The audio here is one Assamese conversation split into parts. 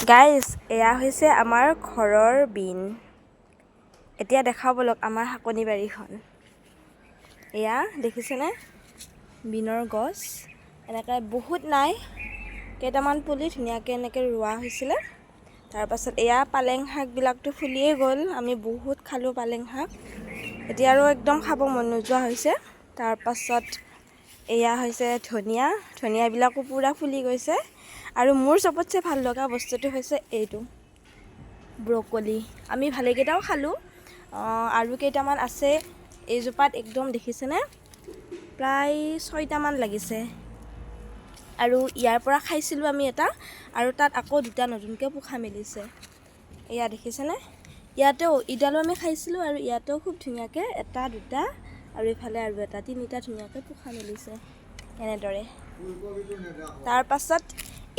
গাইজ এয়া হৈছে আমাৰ ঘৰৰ বিন। এতিয়া দেখাব বলক আমাৰ শাকনি বাৰীখন। এয়া দেখিছেনে বিনৰ গছ এনেকৈ বহুত নাই, কেইটামান পুলি ধুনীয়াকৈ এনেকৈ ৰোৱা হৈছিলে। তাৰপাছত এয়া পালেং শাকবিলাকতো ফুলিয়েই গ'ল, আমি বহুত খালোঁ পালেং শাক, এতিয়া আৰু একদম খাব মন নোযোৱা হৈছে। তাৰপাছত এয়া হৈছে ধনিয়াবিলাকো পূৰা ফুলি গৈছে। আৰু মোৰ চবতছে ভাল লগা বস্তুটো হৈছে এইটো ব্ৰকলি। আমি ভালেকেইটাও খালোঁ, আৰু কেইটামান আছে এইজোপাত। একদম দেখিছেনে প্ৰায় 6টামান লাগিছে। আৰু ইয়াৰ পৰা খাইছিলোঁ আমি এটা, আৰু তাত আকৌ দুটা নতুনকৈ পোখা মেলিছে। এয়া দেখিছেনে, ইয়াতেও ইডালো আমি খাইছিলোঁ, আৰু ইয়াতেও খুব ধুনীয়াকৈ এটা দুটা আৰু এইফালে আৰু এটা তিনিটা ধুনীয়াকৈ পোখা মেলিছে এনেদৰে। তাৰপাছত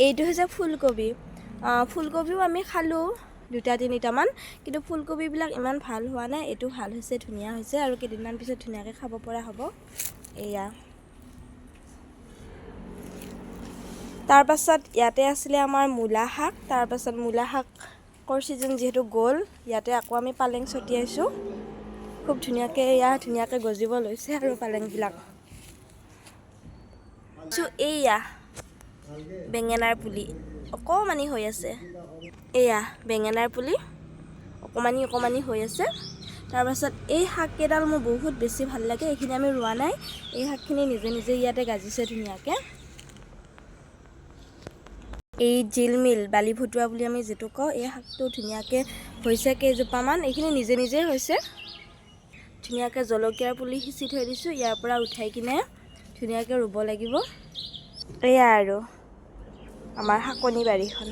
এইটো হৈছে ফুলকবি। ফুলকবিও আমি খালোঁ দুটা তিনিটামান, কিন্তু ফুলকবিবিলাক ইমান ভাল হোৱা নাই। এইটো ভাল হৈছে, ধুনীয়া হৈছে, আৰু কেইদিনমান পিছত ধুনীয়াকৈ খাব পৰা হ'ব। এয়া তাৰপাছত ইয়াতে আছিলে আমাৰ মূলা শাক। তাৰপাছত মূলা শাকৰ ছিজন যিহেতু গ'ল, ইয়াতে আকৌ আমি পালেং ছটিয়াইছোঁ। খুব ধুনীয়াকৈ ধুনীয়াকৈ গজিব লৈছে আৰু পালেংবিলাক। এয়া বেঙেনাৰ পুলি অকণমানি হৈ আছে। এয়া বেঙেনাৰ পুলি অকণমানি হৈ আছে। তাৰপাছত এই শাককেইডাল মোৰ বহুত বেছি ভাল লাগে। এইখিনি আমি ৰোৱা নাই, এই শাকখিনি নিজে নিজে ইয়াতে গাজিছে ধুনীয়াকৈ। এই জিলমিল বালি ভটুৱা বুলি আমি যিটো কওঁ, এই শাকটো ধুনীয়াকৈ হৈছে কেইজোপামান। এইখিনি নিজে নিজেই হৈছে। ধুনীয়াকৈ জলকীয়াৰ পুলি সিঁচি থৈ দিছোঁ, ইয়াৰ পৰা উঠাই কিনে ধুনীয়াকৈ ৰুব লাগিব। এয়া আৰু আমাৰ শাকনি বাৰীখন।